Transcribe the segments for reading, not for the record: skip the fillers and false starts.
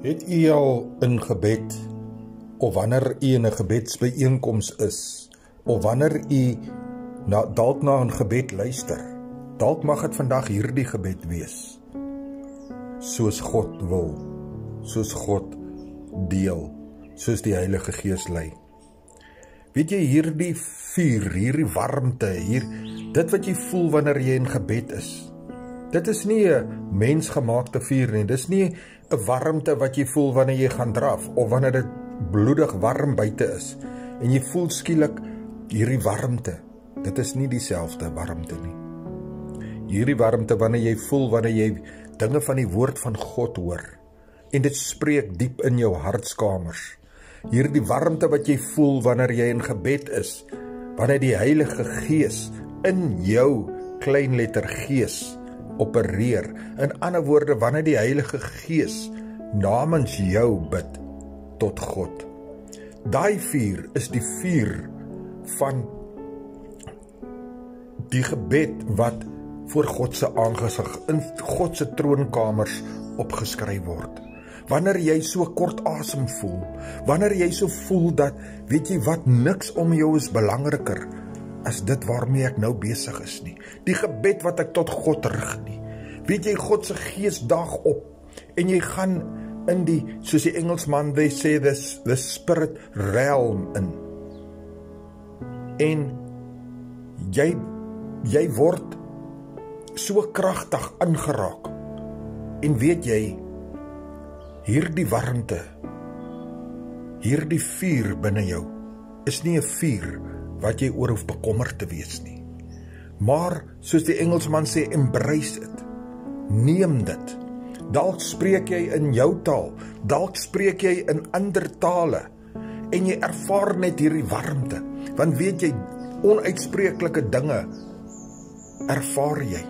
Het u al in gebed, of wanneer u in 'n gebedsbijeenkoms is, of wanneer u dalk na 'n gebed luister, dalk mag het vandag hierdie gebed wees, soos God wil, soos God deel, soos die Heilige Gees lei. Weet jy, hierdie vuur, hierdie warmte, dit wat jy voel wanneer jy in gebed is, dit is nie 'n mensgemaakte vuur nie, dit is nie 'n warmte wat jy voel wanneer jy gaan draf, of wanneer dit bloedig warm buite is, en jy voel skielik hierdie warmte, dit is nie dieselfde warmte nie. Hierdie warmte wanneer jy voel, wanneer jy dinge van die woord van God hoor, en dit spreek diep in jou hartskamers. Hierdie warmte wat jy voel wanneer jy in gebed is, wanneer die Heilige Gees in jou kleinletter gees opereer. In ander woorde, wanneer die Heilige Gees namens jou bid tot God. Daai vuur is die vuur van die gebed wat voor God se aangesig in God se troonkamers opgeskryf word. Wanneer jy so kort asem voel, wanneer jy so voel dat, weet jy wat, niks om jou is belangriker as dit waarmee ek nou besig is nie. Die gebed wat ek tot God rig nie. Weet jy, God se Gees daag op, en jy gaan in die, soos die Engelsman, they say the spirit realm in. En jy word so kragtig aangeraak. En weet jy, hierdie warmte, hierdie vuur binne jou, is nie 'n vuur wat jy oor hoef bekommerd te wees nie. Maar, soos die Engelsman sê, embrace it. Neem dit. Dalk spreek jy in jou taal, dalk spreek jy in ander tale, en jy ervaar net hierdie warmte, want weet jy, onuitspreeklike dinge ervaar jy.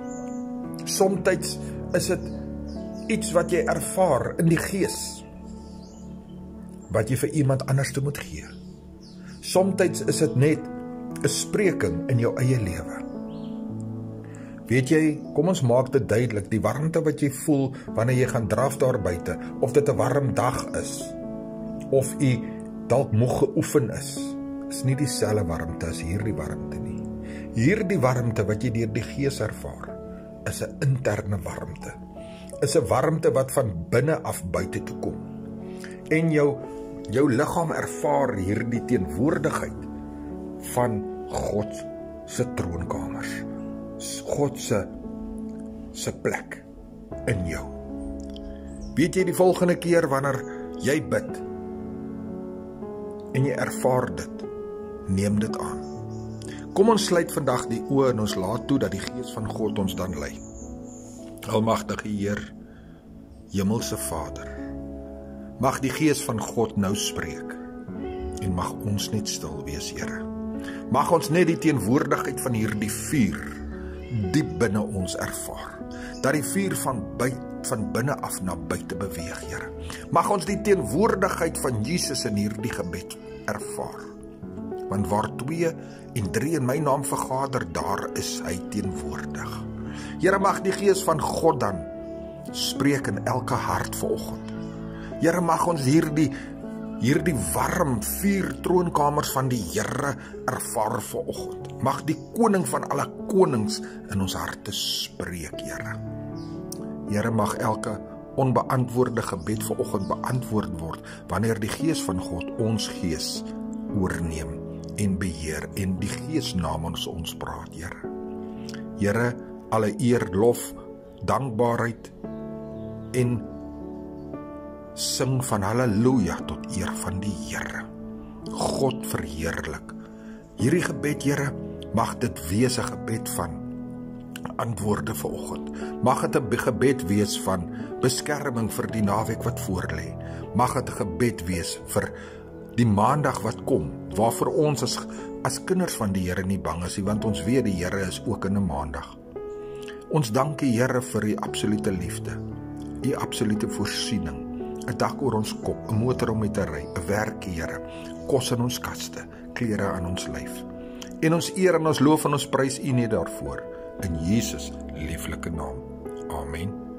Somtyds is dit iets wat jy ervaar in die gees, wat jy vir iemand anders te moet gee. Somtyds is dit net 'n spreking in jou eie lewe. Weet jy, kom ons maak dit duidelik, die warmte wat jy voel wanneer jy gaan draf daar buite, of dit 'n warm dag is, of jy dalk moeg geoefen is nie dieselfde warmte as hierdie warmte nie. Hierdie warmte wat jy deur die Gees ervaar, is 'n interne warmte. Is 'n warmte wat van binne af buite toe kom. En jou liggaam ervaar hierdie teenwoordigheid van God se troonkamers. God se plek in jou. Weet jy, die volgende keer wanneer jy bid en jy ervaar dit, neem dit aan. Kom ons sluit vandag die oë en ons laat toe dat die Gees van God ons dan lei. Almagtige Heer, Hemelse Vader, mag die Gees van God nou spreek, en mag ons net stil wees, Here. Mag ons net die teenwoordigheid van hierdie vuur diep binne ons ervaar, dat die vuur van binne af na buite beweeg, Here. Mag ons die teenwoordigheid van Jesus in hierdie gebed ervaar, want waar 2 en 3 in my naam vergader, daar is hy teenwoordig. Here, mag die Gees van God dan spreek in elke hart vanoggend. Here, mag ons hierdie warm vuur troonkamers van die Here ervaar vanoggend. Mag die koning van alle konings in ons harte spreek, Here. Here, mag elke onbeantwoorde gebed vanoggend beantwoord word, wanneer die Gees van God ons gees oorneem en beheer, en die Gees namens ons praat, Here. Here, alle eer, lof, dankbaarheid en sing van halleluja tot eer van die Here. God verheerlik. Hierdie gebed, Here, mag dit wees 'n gebed van antwoorde vanoggend. Mag dit 'n gebed wees van beskerming vir die naweek wat voorlê. Mag dit 'n gebed wees vir die maandag wat kom, waarvoor ons as kinders van die Here nie bang is nie, want ons weet die Here is ook in 'n maandag. Ons dank die Here vir u absolute liefde, u absolute voorsiening, 'n dak oor ons kop, 'n motor om mee te ry, 'n werk, Here, kos in ons kaste, klere aan ons lyf. En ons eer en ons loof en ons prys u net daarvoor, in Jesus lieflike naam. Amen.